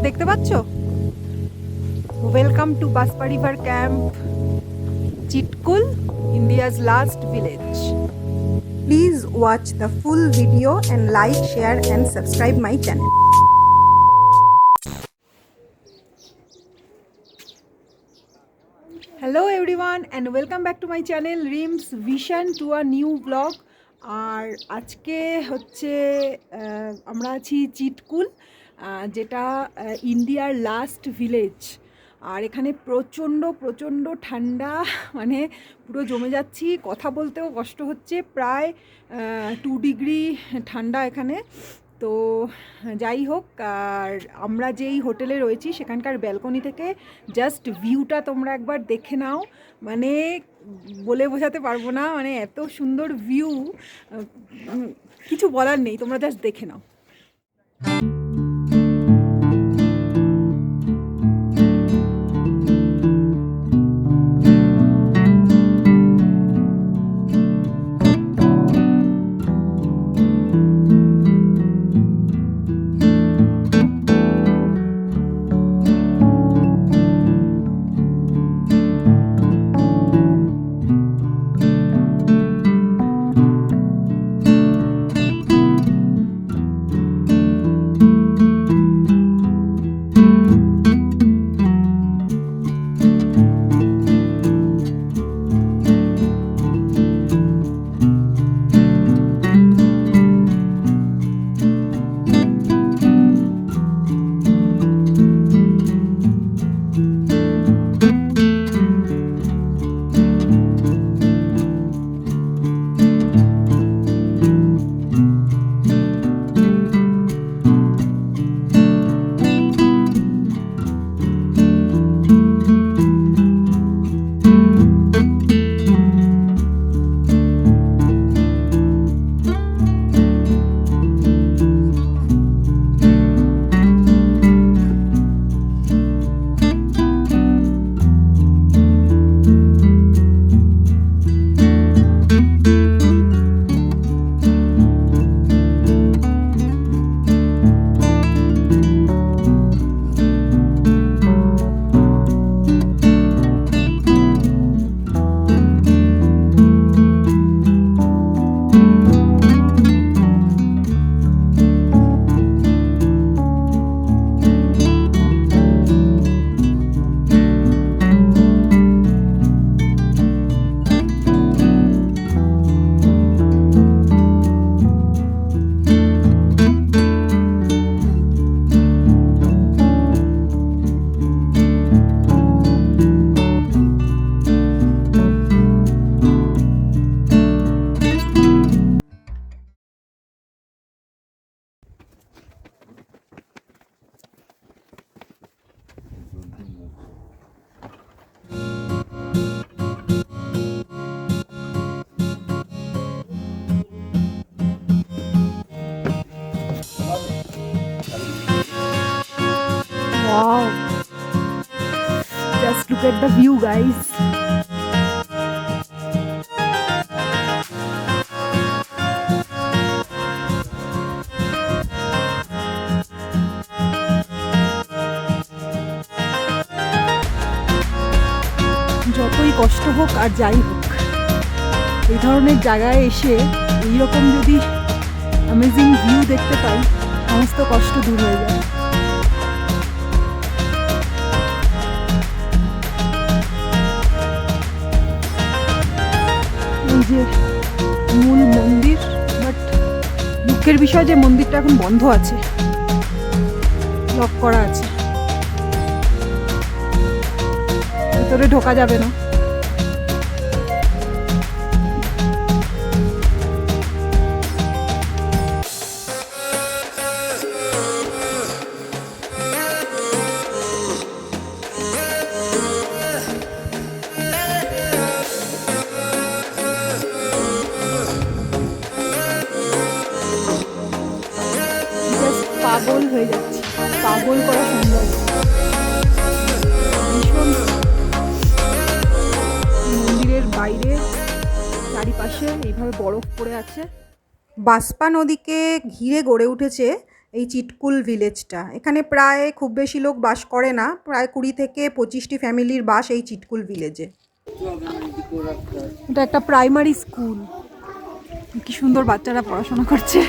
দেখতে পাচ্ছ? Welcome to Baspa river camp, Chitkul, India's last village. Please watch the full video and like, share and subscribe my channel. Hello everyone and welcome back to my channel Rim's Vision to a new vlog. আর আজকে হচ্ছে আমরা আছি চিটকুল, যেটা ইন্ডিয়ার last village. আর এখানে প্রচণ্ড প্রচণ্ড ঠান্ডা, মানে পুরো জমে যাচ্ছি, কথা বলতেও কষ্ট হচ্ছে। প্রায় 2 ডিগ্রি ঠান্ডা এখানে। তো যাই হোক, আর আমরা যেই হোটেলে রয়েছি সেখানকার ব্যালকনি থেকে জাস্ট ভিউটা তোমরা একবার দেখে নাও, মানে বলে বোঝাতে পারবো না, মানে এত সুন্দর ভিউ, কিছু বলার নেই, তোমরা জাস্ট দেখে নাও। Wow, just look at the view, guys. যতই কষ্ট হোক আর যাই হোক, এই ধরনের জায়গায় এসে এইরকম যদি অ্যামেজিং ভিউ দেখতে পাই, সমস্ত কষ্ট দূর হয়ে যায়। যে মূল মন্দির, বাট দুঃখের বিষয় যে মন্দিরটা এখন বন্ধ আছে, লক করা আছে, ভেতরে ঢোকা যাবে না। পাগল হয়ে যাচ্ছি, পাগল করা সম্ভব। ভীষণ মন্দিরের বাইরে চারিপাশে এইভাবে বরফ পড়ে আছে। বাসপা নদীকে ঘিরে গড়ে উঠেছে এই চিটকুল ভিলেজটা। এখানে প্রায় খুব বেশি লোক বাস করে না, প্রায় 20 থেকে 25টি ফ্যামিলির বাস এই চিটকুল ভিলেজে। এটা একটা প্রাইমারি স্কুল, কি সুন্দর বাচ্চারা পড়াশোনা করছে।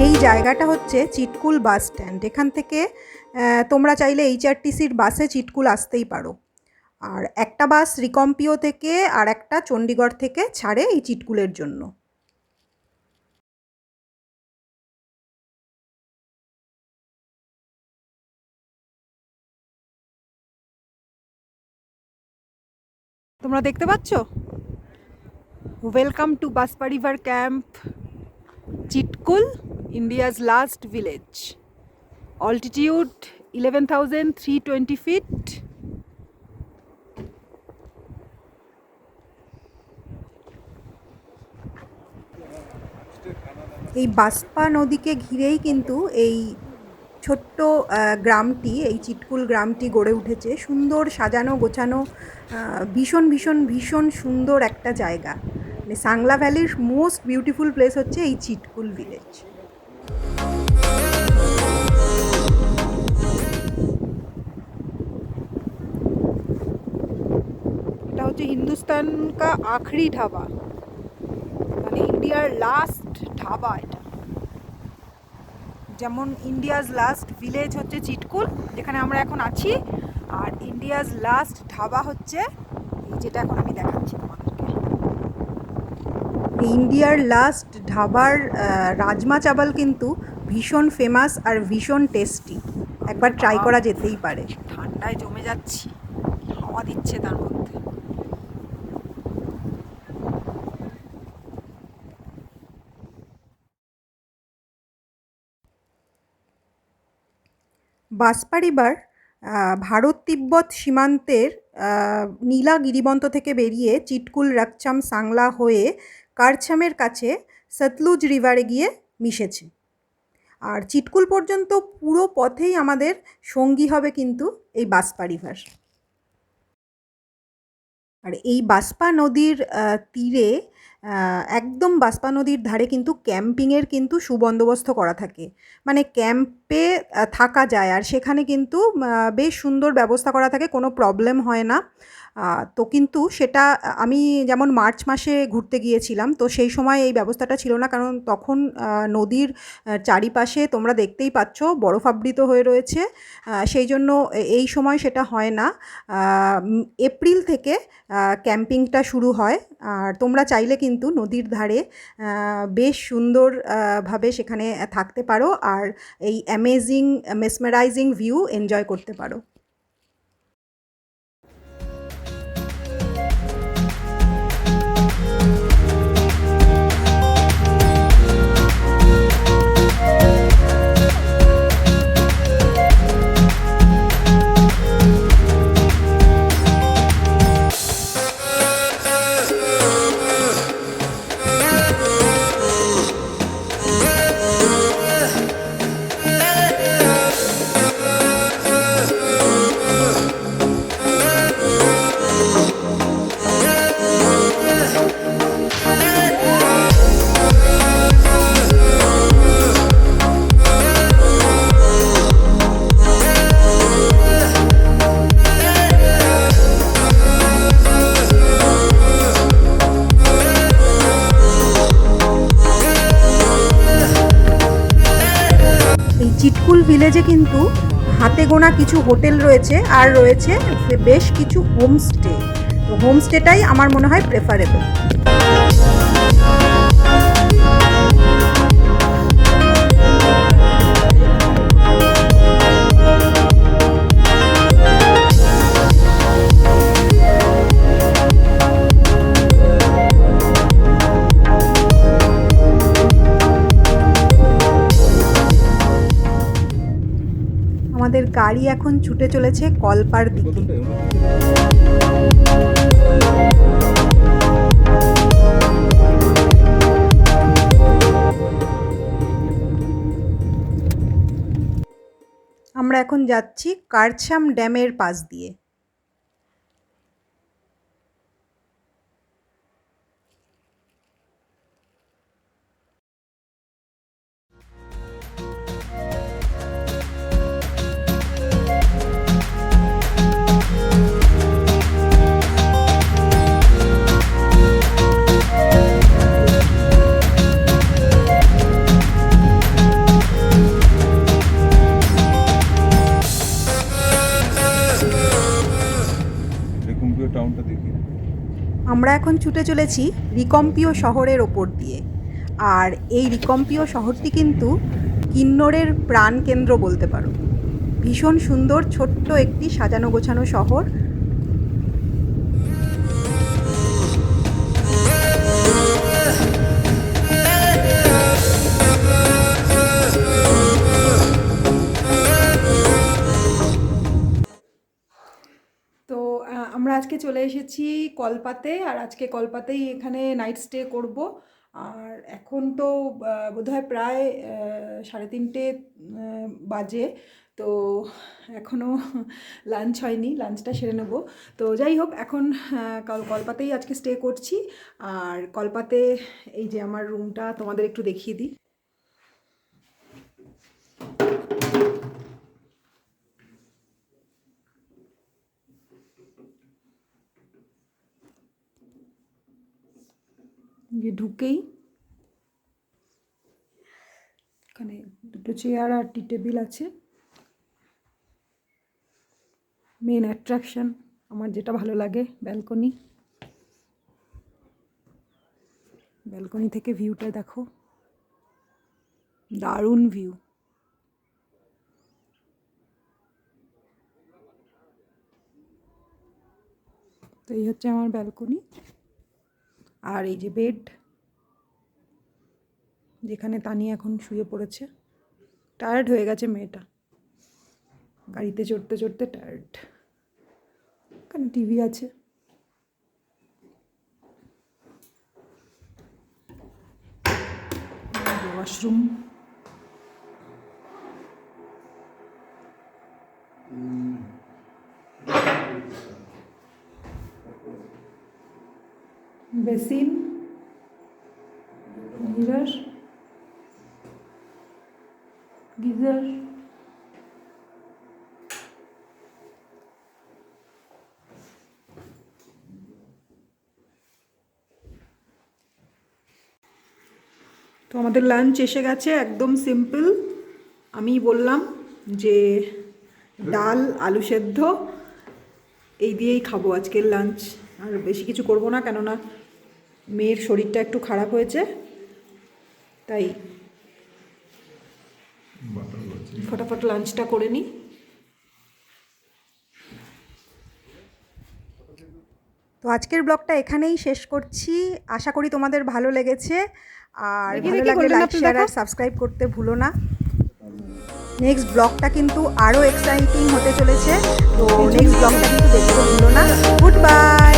এই জায়গাটা হচ্ছে চিটকুল বাস স্ট্যান্ড। এখান থেকে তোমরা চাইলে HRTCর বাসে চিটকুল আসতেই পারো। আর একটা বাস রিকম্পিও থেকে আর একটা চণ্ডীগড় থেকে ছাড়ে এই চিটকুলের জন্য। তোমরা দেখতে পাচ্ছ, welcome to Baspa river camp, Chitkul, India's last village, altitude 11,320 feet। এই বাসপা নদীকে ঘিরেই কিন্তু এই ছোট্ট গ্রামটি, এই চিটকুল গ্রামটি গড়ে উঠেছে। সুন্দর সাজানো গোছানো, ভীষণ ভীষণ ভীষণ সুন্দর একটা জায়গা। মানে সাংলা ভ্যালির মোস্ট বিউটিফুল প্লেস হচ্ছে এই চিটকুল ভিলেজ। এটা হচ্ছে হিন্দুস্তান কা আখরি ঢাবা, মানে ইন্ডিয়ার লাস্ট ঢাবা এটা। যেমন ইন্ডিয়াজ লাস্ট ভিলেজ হচ্ছে চিটকুল, যেখানে আমরা এখন আছি, আর ইন্ডিয়াজ লাস্ট ঢাবা হচ্ছে যেটা এখন আমি দেখাচ্ছি তোমাদেরকে। ইন্ডিয়ার লাস্ট ঢাবার রাজমা চাওয়াল কিন্তু ভীষণ ফেমাস আর ভীষণ টেস্টি, একবার ট্রাই করা যেতেই পারে। ঠান্ডায় জমে যাচ্ছি, হাওয়া দিচ্ছে তার মধ্যে। বাসপা রিভার ভারত তিব্বত সীমান্তের নীলা গিরিবন্ত থেকে বেরিয়ে চিটকুল, রাকচাম, সাংলা হয়ে কারছামের কাছে সতলুজ রিভারে গিয়ে মিশেছে। আর চিটকুল পর্যন্ত পুরো পথেই আমাদের সঙ্গী হবে কিন্তু এই বাসপা রিভার। আর এই বাসপা নদীর তীরে, একদম বাসপা নদীর ধারে কিন্তু ক্যাম্পিংয়ের কিন্তু সুবন্দোবস্ত করা থাকে। মানে ক্যাম্পে থাকা যায়, আর সেখানে কিন্তু বেশ সুন্দর ব্যবস্থা করা থাকে, কোনো প্রবলেম হয় না। তো কিন্তু সেটা আমি যেমন মার্চ মাসে ঘুরতে গিয়েছিলাম, তো সেই সময় এই ব্যবস্থাটা ছিল না, কারণ তখন নদীর চারিপাশে তোমরা দেখতেই পাচ্ছ বরফাবৃত হয়ে রয়েছে, সেই জন্য এই সময় সেটা হয় না। এপ্রিল থেকে ক্যাম্পিংটা শুরু হয়, আর তোমরা চাইলে কিন্তু নদীর ধারে বেশ সুন্দর ভাবে সেখানে থাকতে পারো, আর এই অ্যামেজিং মেসমেরাইজিং ভিউ এনজয় করতে পারো। চিটকুল ভিলেজে কিন্তু হাতে গোনা কিছু হোটেল রয়েছে, আর রয়েছে বেশ কিছু হোমস্টে। তো হোমস্টেটাই আমার মনে হয় প্রেফারেবল। গাড়ি এখন ছুটে চলেছে কলপার দিকে। আমরা এখন যাচ্ছি কার্শাম ড্যামের পাশ দিয়ে। আমরা এখন ছুটে চলেছি রিকম্পিও শহরের ওপর দিয়ে। আর এই রিকম্পিও শহরটি কিন্তু কিন্নরের প্রাণকেন্দ্র বলতে পারো। ভীষণ সুন্দর ছোট্ট একটি সাজানো গোছানো শহর। আমরা আজকে চলে এসেছি কলপাতে, আর আজকে কলপাতেই এখানে নাইট স্টে করব। আর এখন তো বোধহয় প্রায় 3:30 বাজে, তো এখনও লাঞ্চ হয়নি, লাঞ্চটা সেরে নেব। তো যাই হোক, এখন কলপাতেই আজকে স্টে করছি। আর কলপাতে এই যে আমার রুমটা তোমাদের একটু দেখিয়ে দিই। যে ঢুকেই এখানে দুটো চেয়ার আর টি টেবিল আছে। মেন অ্যাট্রাকশন আমার যেটা ভালো লাগে, ব্যালকনি। ব্যালকনি থেকে ভিউটা দেখো, দারুণ ভিউ। তো এই হচ্ছে আমার ব্যালকনি। আর এই যে বেড, যেখানে তানিয়া এখন শুয়ে পড়েছে। টায়ার্ড হয়ে গেছে মেয়েটা, গাড়িতে চড়তে চড়তে টায়ার্ড। এখানে টিভি আছে। Washroom, basin, mirror, geyser. তো আমাদের লাঞ্চ এসে গেছে, একদম সিম্পল। আমি বললাম যে ডাল, আলু সেদ্ধ এই দিয়েই খাবো আজকের লাঞ্চ, আর বেশি কিছু করব না, কেননা মেয়ের শরীরটা একটু খারাপ হয়েছে, তাই ফটাফট লাঞ্চটা করে নিই। তো আজকের ব্লগটা এখানেই শেষ করছি। আশা করি তোমাদের ভালো লেগেছে, আর ভালো লাগলে লাইক, শেয়ার আর সাবস্ক্রাইব করতে ভুলো না। নেক্সট ব্লগটা কিন্তু আরও এক্সাইটিং হতে চলেছে, তো নেক্সট ব্লগটা কিন্তু দেখতে ভুলো না। Good bye.